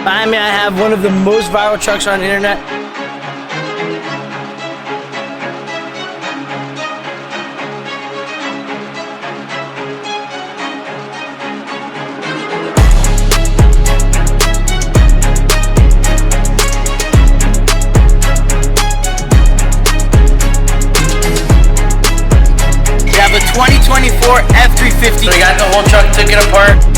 Behind me I have one of the most viral trucks on the internet. We have a 2024 F350. We got the whole truck, took it apart.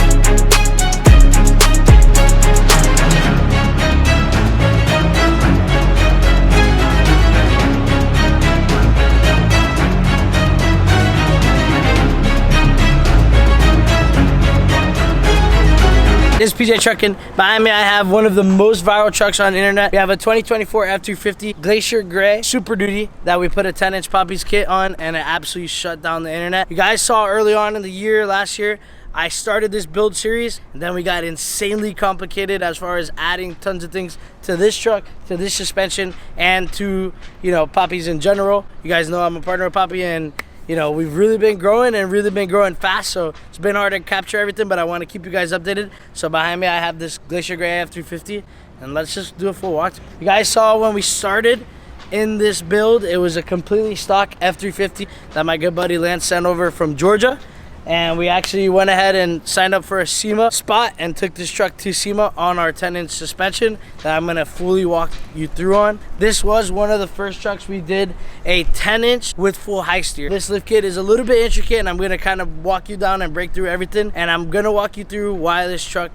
This is Pjtruckin. Behind me I have one of the most viral trucks on the internet. We have a 2024 F350 Glacier Grey Super Duty that we put a 10-inch Papis kit on, and it absolutely shut down the internet. You guys saw early on in the year, last year, I started this build series, and then we got insanely complicated as far as adding tons of things to this truck, to this suspension, and to, you know, Papis in general. You guys know I'm a partner with Papi, and you know, we've really been growing and really been growing fast, so it's been hard to capture everything, but I want to keep you guys updated. So behind me I have this Glacier Grey F350, and let's just do a full walk. You guys saw when we started in this build, it was a completely stock F350 that my good buddy Lance sent over from Georgia, and we actually went ahead and signed up for a SEMA spot and took this truck to SEMA on our 10-inch suspension that I'm gonna fully walk you through on. This was one of the first trucks we did a 10-inch with full high steer. This lift kit is a little bit intricate, and I'm gonna kind of walk you down and break through everything, and I'm gonna walk you through why this truck,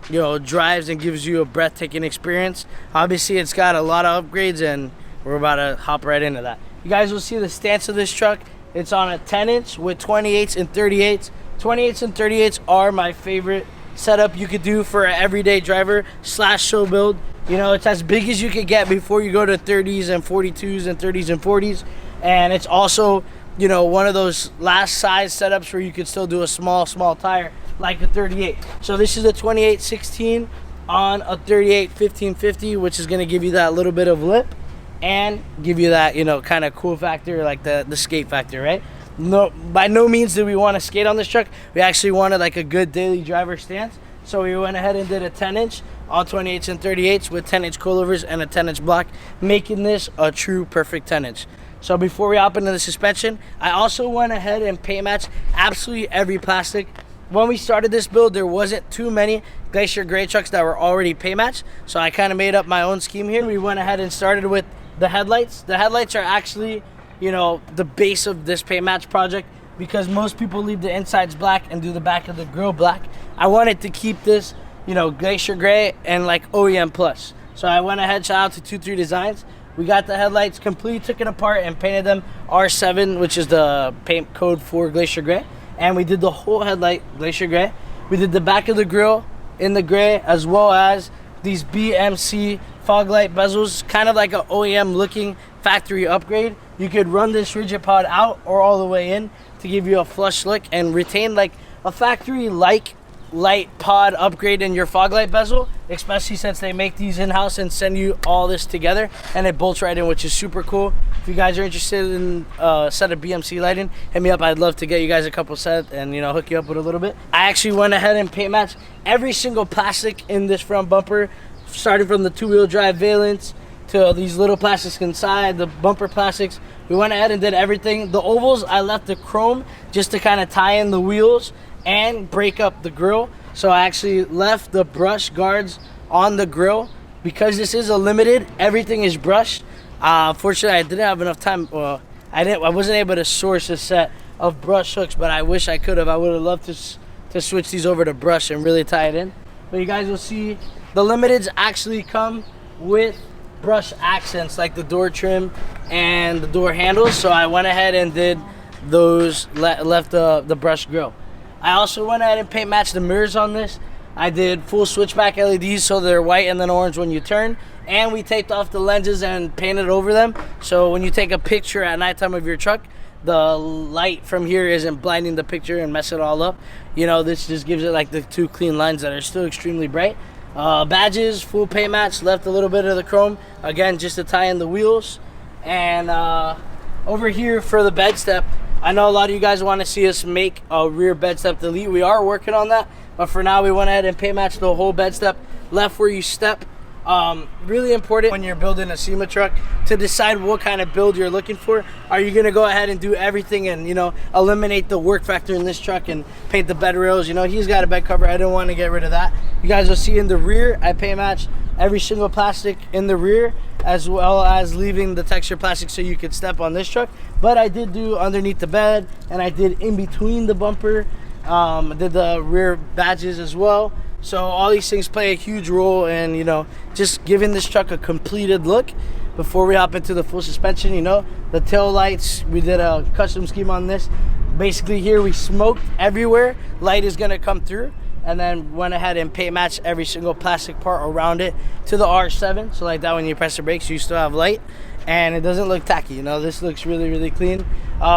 you know, drives and gives you a breathtaking experience. Obviously it's got a lot of upgrades, and we're about to hop right into that. You guys will see the stance of this truck. It's on a 10-inch with 28s and 38s. 28s and 38s are my favorite setup you could do for an everyday driver slash show build. You know, it's as big as you could get before you go to 30s and 42s and 30s and 40s. And it's also, you know, one of those last size setups where you could still do a small tire like a 38. So this is a 28-16 on a 38-15-50, which is going to give you that little bit of lip and give you that, you know, kind of cool factor, like the skate factor, right? No, by no means did we want to skate on this truck. We actually wanted like a good daily driver stance, so we went ahead and did a 10-inch on 28s and 38s with 10-inch coilovers and a 10-inch block, making this a true perfect 10-inch. So before we hop into the suspension, I also went ahead and paint matched absolutely every plastic. When we started this build, there wasn't too many Glacier Grey trucks that were already paint matched, so I kind of made up my own scheme here. We went ahead and started with the headlights. The headlights are actually, you know, the base of this paint match project, because most people leave the insides black and do the back of the grill black. I wanted to keep this, you know, Glacier Grey and like OEM plus. So I went ahead, shout out to 23 Designs. We got the headlights completely, took it apart and painted them R7, which is the paint code for Glacier Grey. And we did the whole headlight Glacier Grey. We did the back of the grill in the gray, as well as these BMC fog light bezels, kind of like an OEM looking factory upgrade. You could run this rigid pod out or all the way in to give you a flush look and retain like a factory like light pod upgrade in your fog light bezel, especially since they make these in-house and send you all this together and it bolts right in, which is super cool. If you guys are interested in a set of BMC lighting, hit me up. I'd love to get you guys a couple sets and, you know, hook you up with a little bit. I actually went ahead and paint matched every single plastic in this front bumper, starting from the two-wheel drive valence to these little plastics inside, the bumper plastics. We went ahead and did everything. The ovals, I left the chrome just to kind of tie in the wheels and break up the grill. So I actually left the brush guards on the grill. Because this is a limited, everything is brushed. Fortunately, I didn't have enough time. Well, I wasn't able to source a set of brush hooks, but I wish I could have. I would have loved to switch these over to brush and really tie it in. But you guys will see the limiteds actually come with brush accents like the door trim and the door handles. So I went ahead and did those, left the brush grill. I also went ahead and paint matched the mirrors on this. I did full switchback LEDs so they're white and then orange when you turn. And we taped off the lenses and painted over them. So when you take a picture at nighttime of your truck, the light from here isn't blinding the picture and mess it all up. You know, this just gives it like the two clean lines that are still extremely bright. Badges, full paint match, left a little bit of the chrome, again, just to tie in the wheels. And over here for the bed step, I know a lot of you guys want to see us make a rear bed step delete. We are working on that, but for now we went ahead and paint matched the whole bed step left where you step. Really important when you're building a SEMA truck to decide what kind of build you're looking for. Are you gonna go ahead and do everything and, you know, eliminate the work factor in this truck and paint the bed rails? You know, he's got a bed cover. I didn't want to get rid of that. You guys will see in the rear, I paint matched every single plastic in the rear, as well as leaving the texture plastic so you could step on this truck. But I did do underneath the bed, and I did in between the bumper, did the rear badges as well. So all these things play a huge role in, you know, just giving this truck a completed look before we hop into the full suspension. You know, the tail lights, we did a custom scheme on this. Basically here we smoked everywhere, light is gonna come through, and then went ahead and paint matched every single plastic part around it to the R7. So like that, when you press the brakes, you still have light and it doesn't look tacky. You know, this looks really, really clean.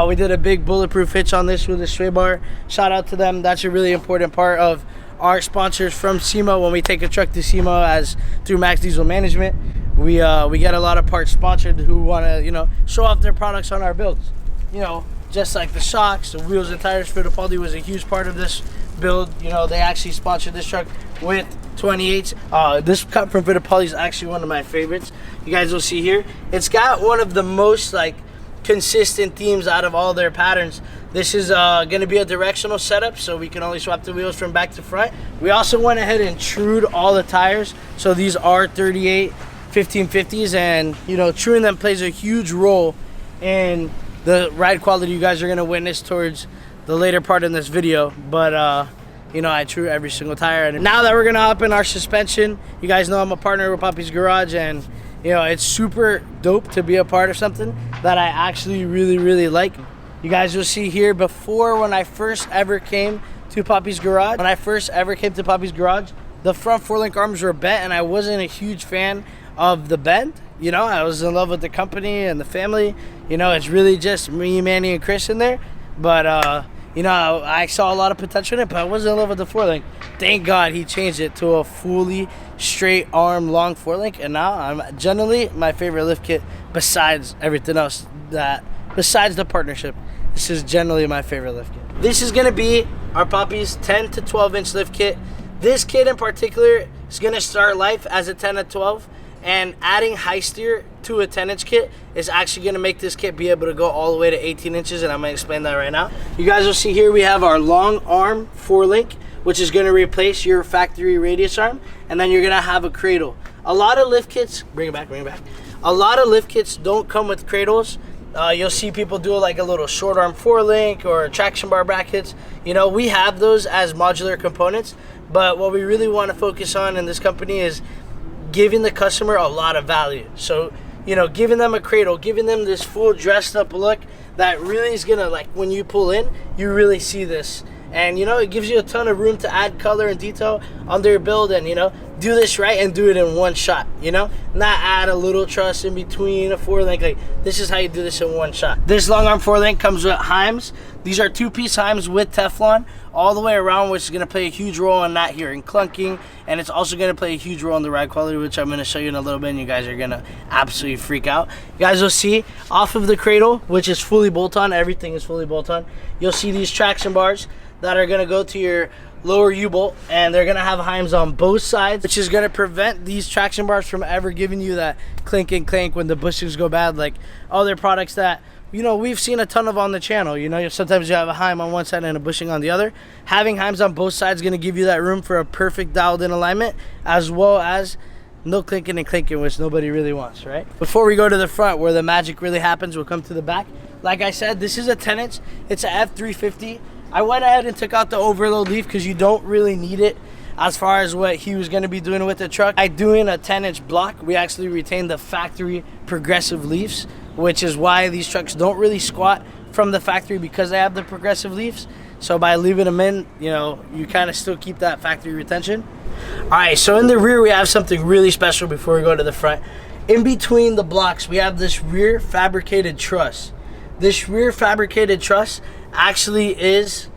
We did a big bulletproof hitch on this with a sway bar. Shout out to them. That's a really important part of our sponsors from SEMA. When we take a truck to SEMA as through Max Diesel Management, we get a lot of parts sponsored who want to, you know, show off their products on our builds. You know, just like the shocks, the wheels and tires. Fittipaldi was a huge part of this build. You know, they actually sponsored this truck with 28s. This cut from Fittipaldi is actually one of my favorites. You guys will see here, it's got one of the most like consistent themes out of all their patterns. This is going to be a directional setup, so we can only swap the wheels from back to front. We also went ahead and trued all the tires, so these are 38 1550s, and you know, truing them plays a huge role in the ride quality you guys are going to witness towards the later part in this video. But you know, I true every single tire. And now that we're going to hop in our suspension, you guys know I'm a partner with Papis Garage, and you know, it's super dope to be a part of something that I actually really, really like. You guys will see here, before, when I first ever came to Papis Garage, the front 4-link arms were bent, and I wasn't a huge fan of the bend. You know, I was in love with the company and the family. You know, it's really just me, Manny, and Chris in there. But, you know, I saw a lot of potential in it, but I wasn't in love with the 4-link. Thank God he changed it to a fully straight arm long 4-link, and now I'm generally my favorite lift kit besides everything else besides the partnership. This is generally my favorite lift kit. This is going to be our Papis 10 to 12 inch lift kit. This kit in particular is going to start life as a 10 to 12, and adding high steer to a 10 inch kit is actually going to make this kit be able to go all the way to 18 inches, and I'm going to explain that right now. You guys will see here we have our long arm 4-link, which is going to replace your factory radius arm, and then you're going to have a cradle. A lot of lift kits, bring it back. A lot of lift kits don't come with cradles. You'll see people do like a little short arm 4-link or traction bar brackets. You know, we have those as modular components, but what we really want to focus on in this company is giving the customer a lot of value. So, you know, giving them a cradle, giving them this full dressed up look that really is gonna, like, when you pull in, you really see this. And, you know, it gives you a ton of room to add color and detail under your build, and, you know, do this right and do it in one shot, you know? Not add a little truss in between a 4-link. Like, this is how you do this in one shot. This long arm 4-link comes with heims. These are 2-piece heims with Teflon all the way around, which is going to play a huge role in not hearing clunking, and it's also going to play a huge role in the ride quality, which I'm going to show you in a little bit, and you guys are going to absolutely freak out. You guys will see off of the cradle, which is fully bolt-on, everything is fully bolt-on, you'll see these traction bars that are going to go to your lower U-bolt, and they're going to have heims on both sides, which is going to prevent these traction bars from ever giving you that clink and clank when the bushings go bad, like other products that, you know, we've seen a ton of on the channel. You know, sometimes you have a heim on one side and a bushing on the other. Having heims on both sides is going to give you that room for a perfect dialed in alignment, as well as no clinking and clinking, which nobody really wants, right? Before we go to the front where the magic really happens, we'll come to the back. Like I said, this is a 10 inch, it's a F350. I went ahead and took out the overload leaf because you don't really need it as far as what he was going to be doing with the truck. By doing a 10 inch block, we actually retained the factory progressive leaves, which is why these trucks don't really squat from the factory, because they have the progressive leaves. So by leaving them in, you know, you kind of still keep that factory retention. All right, so in the rear, we have something really special before we go to the front. In between the blocks, we have this rear fabricated truss. This rear fabricated truss actually is,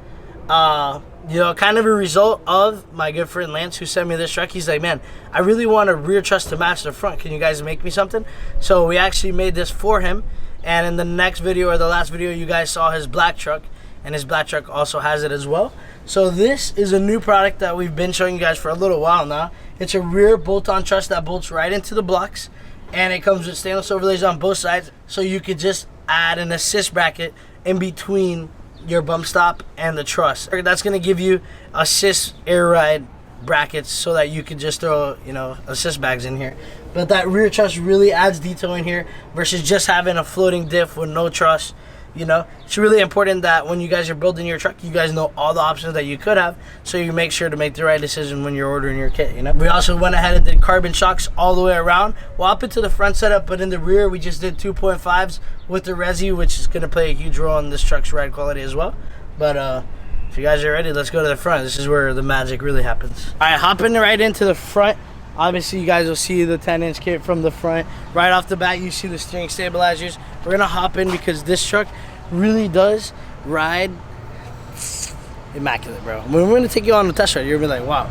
you know, kind of a result of my good friend Lance, who sent me this truck. He's like, man, I really want a rear truss to match the front. Can you guys make me something? So we actually made this for him. And in the next video, or the last video, you guys saw his black truck, and his black truck also has it as well. So this is a new product that we've been showing you guys for a little while now. It's a rear bolt-on truss that bolts right into the blocks, and it comes with stainless overlays on both sides, so you could just add an assist bracket in between your bump stop and the truss. That's going to give you assist air ride brackets so that you could just throw, you know, assist bags in here. But that rear truss really adds detail in here versus just having a floating diff with no truss. You know, it's really important that when you guys are building your truck, you guys know all the options that you could have, so you make sure to make the right decision when you're ordering your kit, you know. We also went ahead and did carbon shocks all the way around. Well, up into the front setup, but in the rear, we just did 2.5s with the resi, which is going to play a huge role in this truck's ride quality as well. But if you guys are ready, let's go to the front. This is where the magic really happens. All right, hopping right into the front. Obviously, you guys will see the 10-inch kit from the front. Right off the bat, you see the steering stabilizers. We're going to hop in because this truck really does ride immaculate, bro. We're going to take you on the test ride. You're going to be like, wow.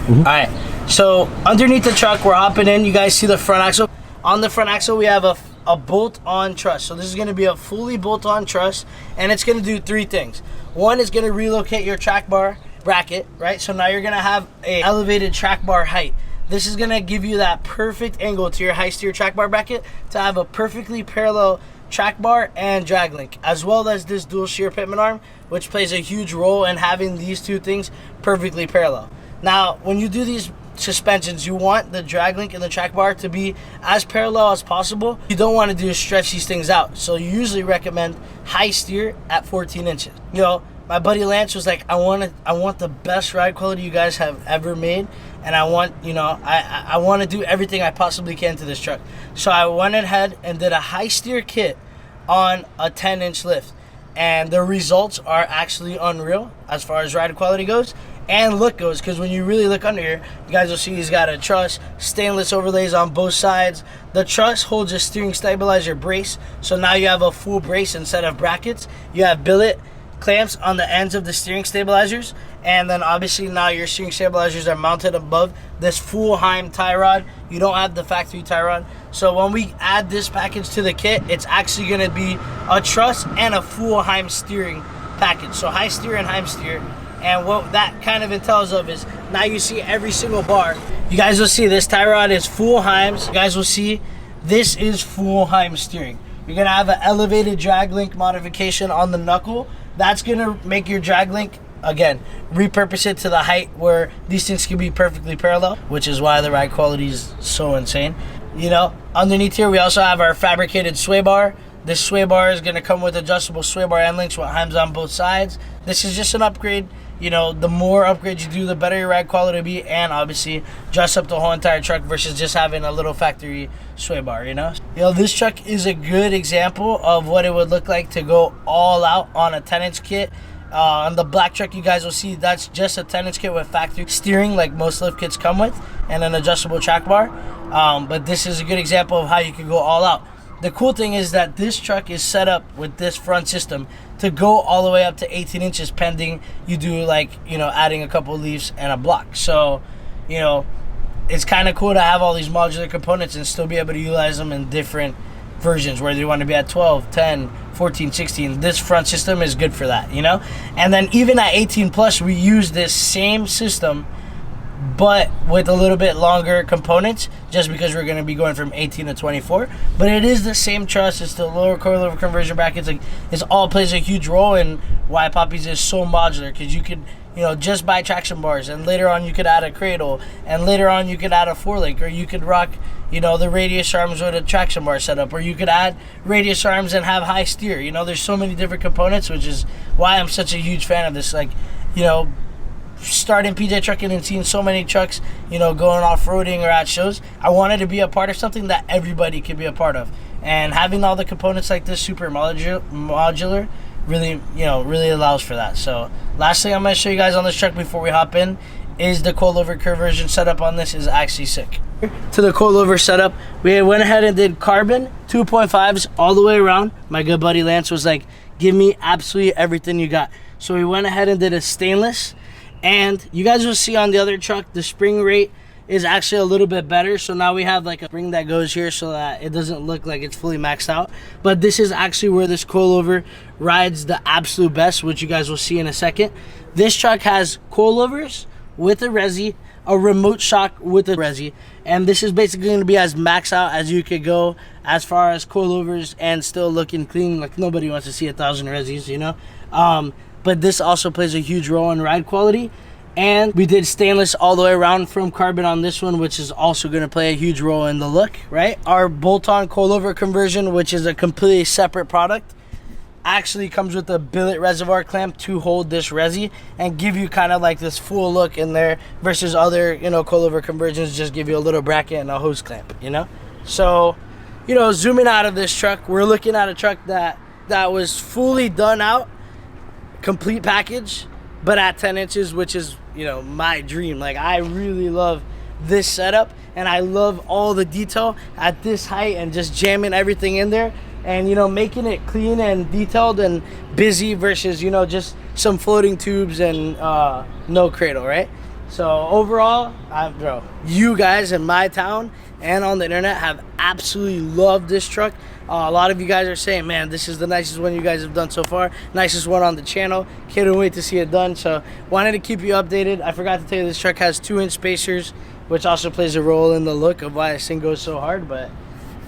All right, so underneath the truck, we're hopping in. You guys see the front axle. On the front axle, we have a bolt-on truss. So this is going to be a fully bolt-on truss, and it's going to do three things. One is going to relocate your track bar bracket, right? So now you're going to have a elevated track bar height. This is going to give you that perfect angle to your high steer track bar bracket to have a perfectly parallel track bar and drag link, as well as this dual shear pitman arm, which plays a huge role in having these two things perfectly parallel. Now, when you do these suspensions, you want the drag link and the track bar to be as parallel as possible. You don't want to do is stretch these things out. So you usually recommend high steer at 14 inches. You know, my buddy Lance was like, I want the best ride quality you guys have ever made, and I want, you know, I want to do everything I possibly can to this truck. So I went ahead and did a high steer kit on a 10-inch lift, and the results are actually unreal as far as ride quality goes and look goes, because when you really look under here, you guys will see he's got a truss, stainless overlays on both sides. The truss holds a steering stabilizer brace, so now you have a full brace instead of brackets. You have billet clamps on the ends of the steering stabilizers, and then obviously now your steering stabilizers are mounted above this full Heim tie rod. You don't have the factory tie rod. So when we add this package to the kit, it's actually going to be a truss and a full Heim steering package. So high steer and Heim steer. And what that kind of entails of is now you see every single bar. You guys will see this tie rod is full Heims. You guys will see this is full Heim steering. You're going to have an elevated drag link modification on the knuckle. That's going to make your drag link, again, repurpose it to the height where these things can be perfectly parallel, which is why the ride quality is so insane. You know, underneath here, we also have our fabricated sway bar. This sway bar is going to come with adjustable sway bar end links with Heims on both sides. This is just an upgrade. You know, the more upgrades you do, the better your ride quality will be, and obviously dress up the whole entire truck versus just having a little factory sway bar, you know? You know, this truck is a good example of what it would look like to go all out on a 10-inch kit. On the black truck, you guys will see that's just a 10-inch kit with factory steering like most lift kits come with, and an adjustable track bar. But this is a good example of how you can go all out. The cool thing is that this truck is set up with this front system to go all the way up to 18 inches pending you do, like, you know, adding a couple leaves and a block. So, you know, it's kind of cool to have all these modular components and still be able to utilize them in different versions, whether you want to be at 12, 10, 14, 16. This front system is good for that, you know? And then even at 18 plus, we use this same system but with a little bit longer components, just because we're going to be going from 18 to 24. But it is the same truss. It's the lower coilover conversion brackets. Like, it all plays a huge role in why Papis is so modular, because you could, you know, just buy traction bars, and later on you could add a cradle, and later on you could add a 4-link, or you could rock, you know, the radius arms with a traction bar setup, or you could add radius arms and have high steer. You know, there's so many different components, which is why I'm such a huge fan of this. Like, you know, starting Pjtruckin and seeing so many trucks, you know, going off-roading or at shows, I wanted to be a part of something that everybody could be a part of. And having all the components like this super modular really, you know, really allows for that. So last thing I'm going to show you guys on this truck before we hop in is the coilover conversion setup on this is actually sick. To the coilover setup, we went ahead and did carbon 2.5s all the way around. My good buddy Lance was like, give me absolutely everything you got. So we went ahead and did a stainless. And you guys will see on the other truck, the spring rate is actually a little bit better. So now we have like a spring that goes here so that it doesn't look like it's fully maxed out. But this is actually where this coilover rides the absolute best, which you guys will see in a second. This truck has coilovers with a resi, a remote shock with a resi, and this is basically going to be as maxed out as you could go as far as coilovers and still looking clean. Like nobody wants to see 1,000 resis, you know. But this also plays a huge role in ride quality. And we did stainless all the way around from carbon on this one, which is also going to play a huge role in the look, right? Our bolt-on coilover conversion, which is a completely separate product, actually comes with a billet reservoir clamp to hold this resi and give you kind of like this full look in there versus other, you know, coilover conversions just give you a little bracket and a hose clamp, you know? So, you know, zooming out of this truck, we're looking at a truck that was fully done out, complete package, but at 10 inches, which is, you know, my dream. Like, I really love this setup, and I love all the detail at this height and just jamming everything in there and, you know, making it clean and detailed and busy versus, you know, just some floating tubes and no cradle, right? So overall, bro, you guys in my town and on the internet have absolutely loved this truck. A lot of you guys are saying, man, this is the nicest one you guys have done so far. Nicest one on the channel. Can't wait to see it done. So wanted to keep you updated. I forgot to tell you this truck has 2-inch spacers, which also plays a role in the look of why this thing goes so hard. But,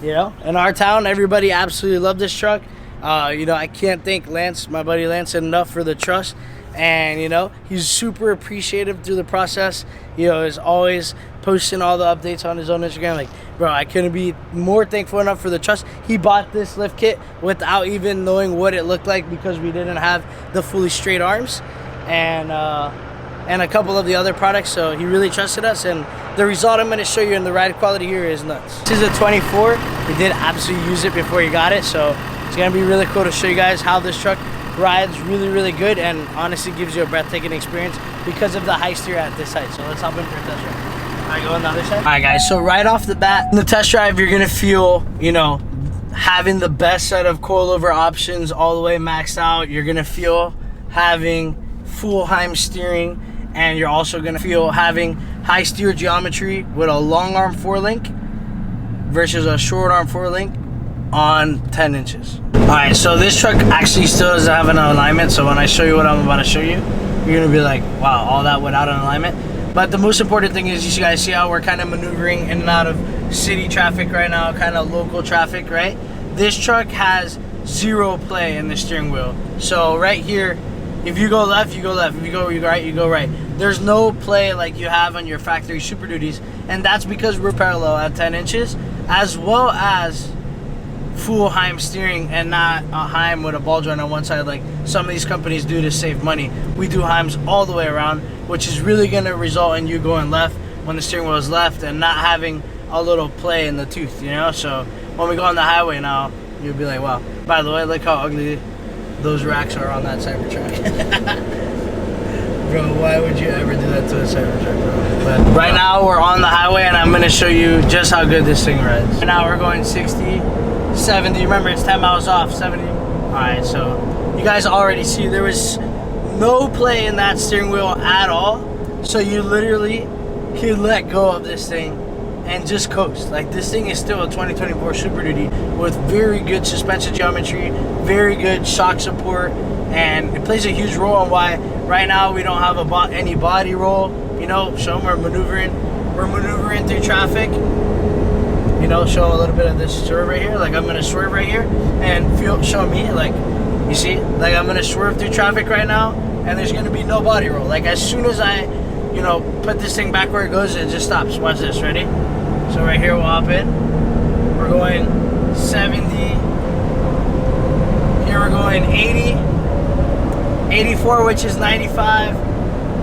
you know, in our town, everybody absolutely loved this truck. You know, I can't thank Lance, my buddy Lance, enough for the trust. And, you know, he's super appreciative through the process. You know, is always posting all the updates on his own Instagram. Like, bro, I couldn't be more thankful enough for the trust. He bought this lift kit without even knowing what it looked like because we didn't have the fully straight arms and a couple of the other products. So he really trusted us, and the result I'm going to show you in the ride quality here is nuts. This is a 24. We did absolutely use it before you got it, so it's going to be really cool to show you guys how this truck rides really good and honestly gives you a breathtaking experience because of the high steer at this height. So let's hop in for a test drive. Alright, go on the other side. Alright guys, so right off the bat, in the test drive, you're gonna feel, you know, having the best set of coilover options all the way maxed out. You're gonna feel having full Heim steering, and you're also gonna feel having high steer geometry with a long arm 4-link versus a short arm 4-link on 10 inches. Alright, so this truck actually still doesn't have an alignment, so when I show you what I'm about to show you, you're gonna be like, wow, all that without an alignment. But the most important thing is you guys see how we're kind of maneuvering in and out of city traffic right now, kind of local traffic, right? This truck has zero play in the steering wheel. So right here, if you go left, you go left. If you go right, you go right. There's no play like you have on your factory Super Duties, and that's because we're parallel at 10 inches, as well as full Heim steering and not a Heim with a ball joint on one side like some of these companies do to save money. We do Heims all the way around, which is really going to result in you going left when the steering wheel is left and not having a little play in the tooth, you know? So when we go on the highway now, you'll be like, wow. By the way, look how ugly those racks are on that Cybertruck. Bro, why would you ever do that to a Cybertruck, bro? But right now we're on the highway and I'm going to show you just how good this thing rides. Right now we're going 60, 70, remember it's 10 miles off, 70. Alright, so you guys already see there was no play in that steering wheel at all. So you literally can let go of this thing and just coast. Like, this thing is still a 2024 Super Duty with very good suspension geometry, very good shock support, and it plays a huge role on why right now we don't have any body roll. You know, show them we're maneuvering through traffic. You know, show a little bit of this swerve right here. Like, I'm gonna swerve right here and show me, like, you see, like, I'm gonna swerve through traffic right now and there's gonna be no body roll. Like, as soon as I, you know, put this thing back where it goes, it just stops. Watch this, ready? So right here we'll hop in. We're going 70. Here we're going 80. 84, which is 95.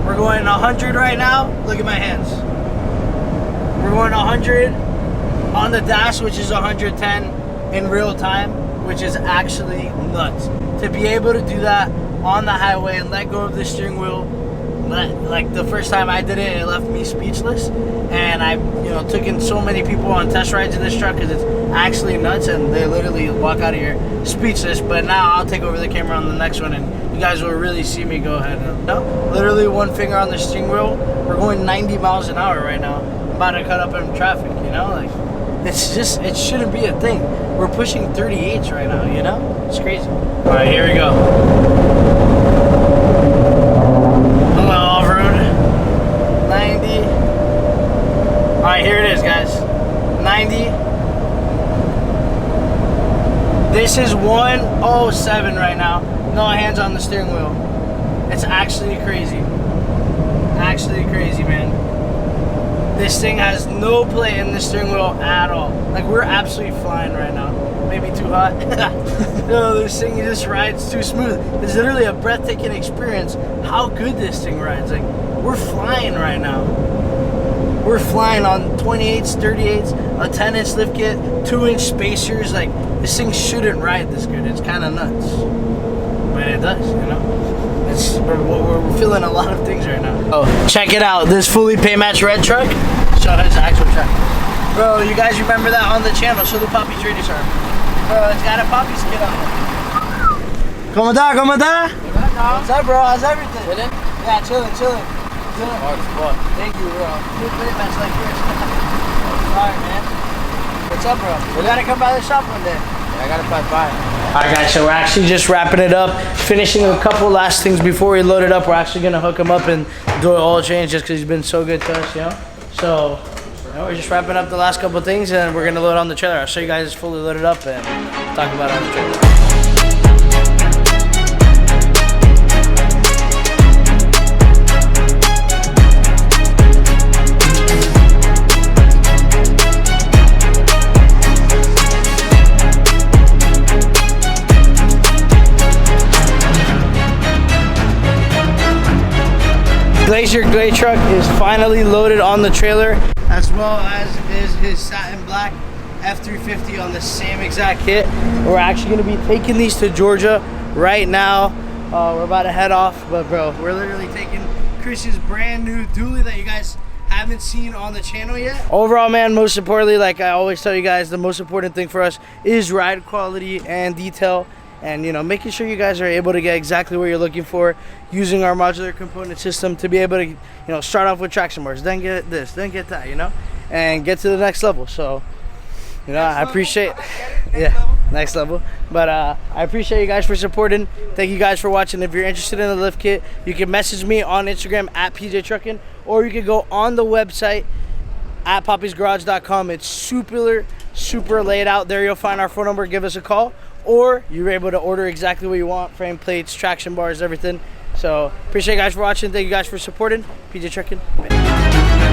We're going 100 right now. Look at my hands. We're going 100 on the dash, which is 110 in real time, which is actually nuts. To be able to do that on the highway and let go of the steering wheel, like the first time I did it, it left me speechless. And I, you know, took in so many people on test rides in this truck because it's actually nuts, and they literally walk out of here speechless. But now I'll take over the camera on the next one, and you guys will really see me go ahead. No, literally one finger on the steering wheel. We're going 90 miles an hour right now. about to cut up in traffic, you know? Like, it's just, it shouldn't be a thing. We're pushing 38s right now, you know? It's crazy. All right, here we go. Hello, off-road. 90. All right, here it is, guys. 90. This is 107 right now. No hands on the steering wheel. It's actually crazy. Actually crazy, man. This thing has no play in the steering wheel at all. Like, we're absolutely flying right now. Maybe too hot. No, this thing just rides too smooth. It's literally a breathtaking experience how good this thing rides. Like, we're flying right now. We're flying on 28s, 38s, a 10-inch lift kit, 2-inch spacers. Like, this thing shouldn't ride this good. It's kind of nuts. But it does, you know? We're feeling a lot of things right now. Oh, check it out. This fully paint match red truck. Show his actual truck. Bro, you guys remember that on the channel? Show the Papis trading star. Bro, it's got a Papis kit on it. ¿Cómo está? ¿Cómo está? What's up, bro? How's everything? Chilling? Yeah, chilling. Hard spot. Thank you, bro. Good paint match like yours. Alright, man. What's up, bro? We gotta come by the shop one day. Yeah, I gotta pass by. Alright guys, so we're actually just wrapping it up, finishing a couple last things before we load it up. We're actually gonna hook him up and do an oil change just because he's been so good to us, you know? So, you know, we're just wrapping up the last couple things and we're gonna load on the trailer. I'll show you guys fully loaded up and talk about it on the trailer. Glacier Grey truck is finally loaded on the trailer, as well as is his satin black F350 on the same exact kit. We're actually going to be taking these to Georgia right now. We're about to head off, but bro, we're literally taking Chris's brand new dually that you guys haven't seen on the channel yet. Overall, man, most importantly, like I always tell you guys, the most important thing for us is ride quality and detail. And, you know, making sure you guys are able to get exactly what you're looking for using our modular component system to be able to, you know, start off with traction bars, then get this, then get that, you know, and get to the next level. So, you know, I appreciate, next level. But I appreciate you guys for supporting. Thank you guys for watching. If you're interested in the lift kit, you can message me on Instagram at Pjtruckin, or you can go on the website at papisgarage.com. It's super laid out there. You'll find our phone number. Give us a call. Or you're able to order exactly what you want, frame plates, traction bars, everything. So appreciate you guys for watching. Thank you guys for supporting. Pjtruckin.